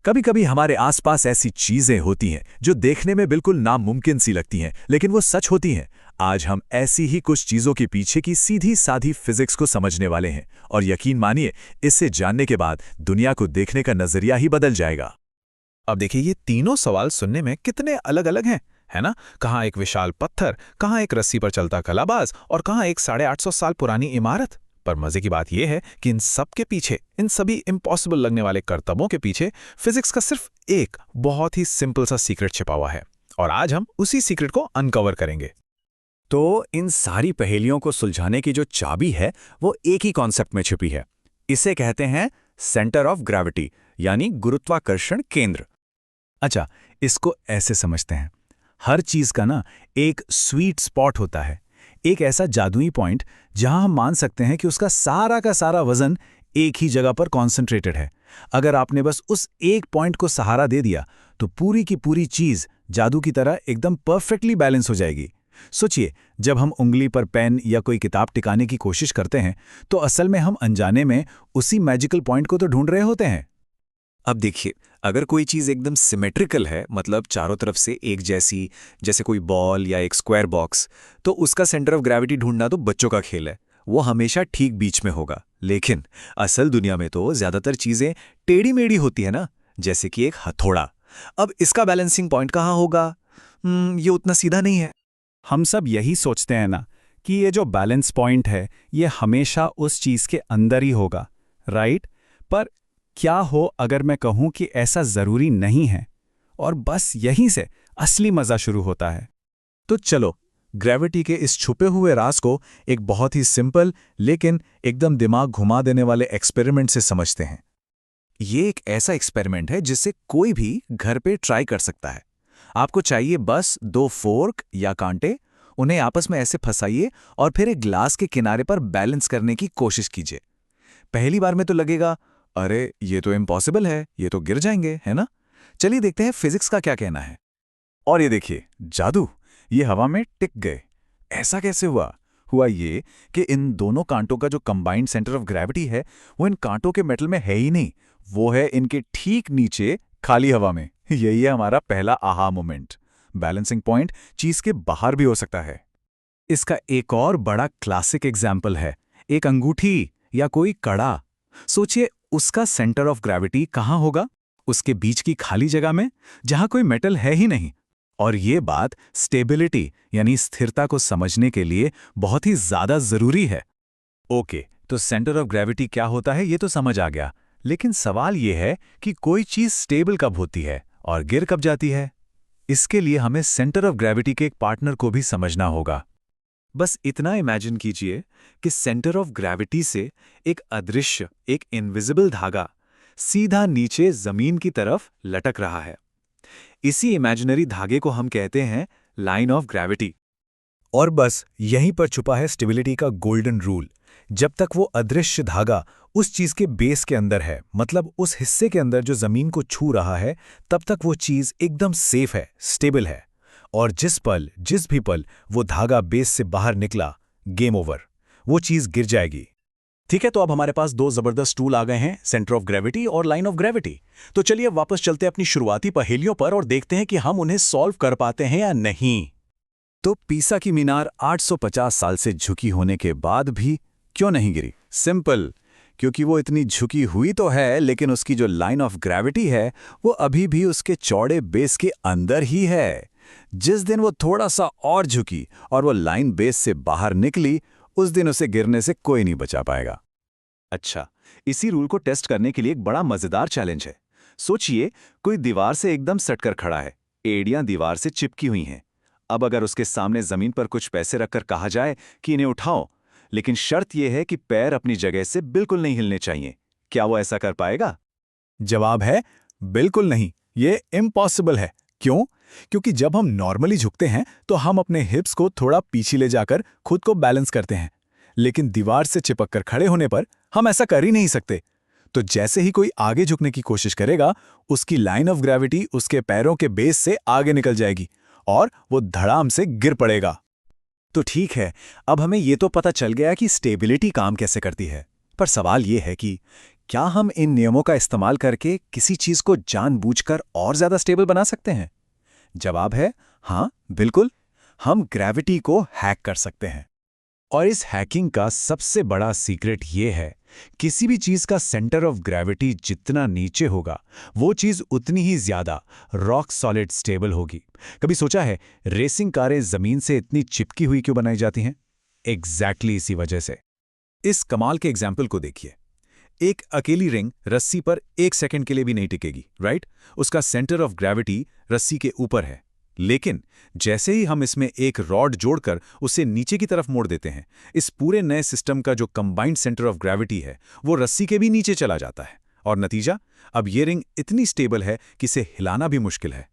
कभी कभी हमारे आसपास ऐसी चीजें होती हैं जो देखने में बिल्कुल नामुमकिन सी लगती हैं, लेकिन वो सच होती हैं। आज हम ऐसी ही कुछ चीजों के पीछे की सीधी साधी फिजिक्स को समझने वाले हैं, और यकीन मानिए, इसे जानने के बाद दुनिया को देखने का नजरिया ही बदल जाएगा। अब देखिए, ये तीनों सवाल सुनने में कितने अलग अलग हैं, है ना? कहाँ एक विशाल पत्थर, कहाँ एक रस्सी पर चलता कलाबाज और कहाँ एक 850 साल पुरानी इमारत। पर मजे की बात यह है कि इन सब के पीछे, इन सभी इम्पॉसिबल लगने वाले करतबों के पीछे फिजिक्स का सिर्फ एक बहुत ही सिंपल सा सीक्रेट छिपा हुआ है, और आज हम उसी सीक्रेट को अनकवर करेंगे। तो इन सारी पहेलियों को सुलझाने की जो चाबी है वो एक ही कॉन्सेप्ट में छिपी है। इसे कहते हैं सेंटर ऑफ ग्रेविटी, यानी गुरुत्वाकर्षण केंद्र। अच्छा, इसको ऐसे समझते हैं, हर चीज का ना एक स्वीट स्पॉट होता है, एक ऐसा जादुई पॉइंट जहां हम मान सकते हैं कि उसका सारा का सारा वजन एक ही जगह पर कॉन्सेंट्रेटेड है। अगर आपने बस उस एक पॉइंट को सहारा दे दिया तो पूरी की पूरी चीज जादू की तरह एकदम परफेक्टली बैलेंस हो जाएगी। सोचिए, जब हम उंगली पर पेन या कोई किताब टिकाने की कोशिश करते हैं तो असल में हम अनजाने में उसी मैजिकल पॉइंट को तो ढूंढ रहे होते हैं। अब देखिए, अगर कोई चीज़ एकदम सिमेट्रिकल है, मतलब चारों तरफ से एक जैसी, जैसे कोई बॉल या एक स्क्वायर बॉक्स, तो उसका सेंटर ऑफ ग्रेविटी ढूंढना तो बच्चों का खेल है। वो हमेशा ठीक बीच में होगा। लेकिन असल दुनिया में तो ज़्यादातर चीज़ें टेढ़ी मेढ़ी होती है ना, जैसे कि एक हथौड़ा। अब इसका बैलेंसिंग पॉइंट कहाँ होगा? ये उतना सीधा नहीं है। हम सब यही सोचते हैं ना कि ये जो बैलेंस पॉइंट है ये हमेशा उस चीज के अंदर ही होगा, राइट? पर क्या हो अगर मैं कहूं कि ऐसा जरूरी नहीं है, और बस यहीं से असली मजा शुरू होता है। तो चलो, ग्रेविटी के इस छुपे हुए राज को एक बहुत ही सिंपल लेकिन एकदम दिमाग घुमा देने वाले एक्सपेरिमेंट से समझते हैं। ये एक ऐसा एक्सपेरिमेंट है जिसे कोई भी घर पे ट्राई कर सकता है। आपको चाहिए बस 2 फोर्क या कांटे, उन्हें आपस में ऐसे फंसाइए और फिर एक ग्लास के किनारे पर बैलेंस करने की कोशिश कीजिए। पहली बार में तो लगेगा, अरे ये तो इम्पॉसिबल है, ये तो गिर जाएंगे, है ना? चलिए देखते हैं फिजिक्स का क्या कहना है। और ये देखिए, जादू, ये हवा में टिक गए। ऐसा कैसे हुआ? हुआ ये कि इन दोनों कांटों का जो कंबाइंड सेंटर ऑफ ग्रेविटी है वो इन कांटों के मेटल में है ही नहीं, वो है इनके ठीक नीचे खाली हवा में। यही है हमारा पहला आहा मोमेंट। बैलेंसिंग पॉइंट चीज के बाहर भी हो सकता है। इसका एक और बड़ा क्लासिक एग्जाम्पल है एक अंगूठी या कोई कड़ा। सोचिए, उसका सेंटर ऑफ ग्रेविटी कहाँ होगा? उसके बीच की खाली जगह में, जहां कोई मेटल है ही नहीं। और ये बात स्टेबिलिटी यानी स्थिरता को समझने के लिए बहुत ही ज्यादा जरूरी है। ओके, तो सेंटर ऑफ ग्रेविटी क्या होता है ये तो समझ आ गया, लेकिन सवाल ये है कि कोई चीज स्टेबल कब होती है और गिर कब जाती है? इसके लिए हमें सेंटर ऑफ ग्रेविटी के एक पार्टनर को भी समझना होगा। बस इतना इमेजिन कीजिए कि सेंटर ऑफ ग्रेविटी से एक अदृश्य, एक इनविजिबल धागा सीधा नीचे जमीन की तरफ लटक रहा है। इसी इमेजिनरी धागे को हम कहते हैं लाइन ऑफ ग्रेविटी। और बस यहीं पर छुपा है स्टेबिलिटी का गोल्डन रूल। जब तक वो अदृश्य धागा उस चीज के बेस के अंदर है, मतलब उस हिस्से के अंदर जो जमीन को छू रहा है, तब तक वो चीज एकदम सेफ है, स्टेबल है। और जिस भी पल वो धागा बेस से बाहर निकला, गेम ओवर, वो चीज गिर जाएगी। ठीक है, तो अब हमारे पास 2 जबरदस्त टूल आ गए हैं, सेंटर ऑफ ग्रेविटी और लाइन ऑफ ग्रेविटी। तो चलिए वापस चलते हैं अपनी शुरुआती पहेलियों पर और देखते हैं कि हम उन्हें सॉल्व कर पाते हैं या नहीं। तो पीसा की मीनार 850 साल से झुकी होने के बाद भी क्यों नहीं गिरी? सिंपल, क्योंकि वो इतनी झुकी हुई तो है, लेकिन उसकी जो लाइन ऑफ ग्रेविटी है वो अभी भी उसके चौड़े बेस के अंदर ही है। जिस दिन वो थोड़ा सा और झुकी और वो लाइन बेस से बाहर निकली, उस दिन उसे गिरने से कोई नहीं बचा पाएगा। अच्छा, इसी रूल को टेस्ट करने के लिए एक बड़ा मजेदार चैलेंज है। सोचिए, कोई दीवार से एकदम सटकर खड़ा है, एड़ियां दीवार से चिपकी हुई हैं। अब अगर उसके सामने जमीन पर कुछ पैसे रखकर कहा जाए कि इन्हें उठाओ, लेकिन शर्त यह है कि पैर अपनी जगह से बिल्कुल नहीं हिलने चाहिए, क्या वो ऐसा कर पाएगा? जवाब है बिल्कुल नहीं, ये इम्पॉसिबल है। क्यों? क्योंकि जब हम नॉर्मली झुकते हैं तो हम अपने हिप्स को थोड़ा पीछे ले जाकर खुद को बैलेंस करते हैं, लेकिन दीवार से चिपककर खड़े होने पर हम ऐसा कर ही नहीं सकते। तो जैसे ही कोई आगे झुकने की कोशिश करेगा, उसकी लाइन ऑफ ग्रेविटी उसके पैरों के बेस से आगे निकल जाएगी और वो धड़ाम से गिर पड़ेगा। तो ठीक है, अब हमें ये तो पता चल गया कि स्टेबिलिटी काम कैसे करती है, पर सवाल ये है कि क्या हम इन नियमों का इस्तेमाल करके किसी चीज को जानबूझकर और ज्यादा स्टेबल बना सकते हैं? जवाब है हाँ, बिल्कुल। हम ग्रेविटी को हैक कर सकते हैं। और इस हैकिंग का सबसे बड़ा सीक्रेट ये है, किसी भी चीज का सेंटर ऑफ ग्रेविटी जितना नीचे होगा, वो चीज उतनी ही ज्यादा रॉक सॉलिड स्टेबल होगी। कभी सोचा है रेसिंग कारें जमीन से इतनी चिपकी हुई क्यों बनाई जाती हैं? एग्जैक्टली इसी वजह से। इस कमाल के एग्जाम्पल को देखिए। एक अकेली रिंग रस्सी पर 1 सेकंड के लिए भी नहीं टिकेगी, राइट? उसका सेंटर ऑफ ग्रेविटी रस्सी के ऊपर है। लेकिन जैसे ही हम इसमें एक रॉड जोड़कर उसे नीचे की तरफ मोड़ देते हैं, इस पूरे नए सिस्टम का जो कंबाइंड सेंटर ऑफ ग्रेविटी है वो रस्सी के भी नीचे चला जाता है। और नतीजा, अब ये रिंग इतनी स्टेबल है कि इसे हिलाना भी मुश्किल है।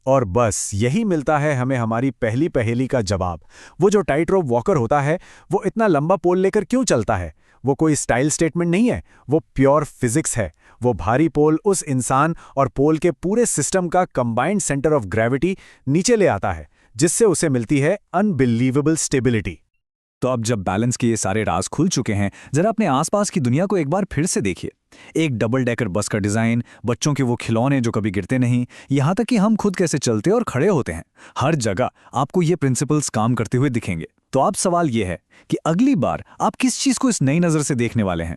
और बस यही मिलता है हमें हमारी पहली पहेली का जवाब। वो जो टाइट रोप वॉकर होता है, वो इतना लंबा पोल लेकर क्यों चलता है? वो कोई स्टाइल स्टेटमेंट नहीं है, वो प्योर फिजिक्स है। वो भारी पोल उस इंसान और पोल के पूरे सिस्टम का कंबाइंड सेंटर ऑफ ग्रेविटी नीचे ले आता है, जिससे उसे मिलती है अनबिलीवेबल स्टेबिलिटी। तो अब जब बैलेंस के ये सारे राज खुल चुके हैं, जरा अपने आसपास की दुनिया को एक बार फिर से देखिए। एक डबल डेकर बस का डिजाइन, बच्चों के वो खिलौने जो कभी गिरते नहीं, यहाँ तक कि हम खुद कैसे चलते और खड़े होते हैं, हर जगह आपको ये प्रिंसिपल्स काम करते हुए दिखेंगे। तो अब सवाल ये है कि अगली बार आप किस चीज को इस नई नजर से देखने वाले हैं?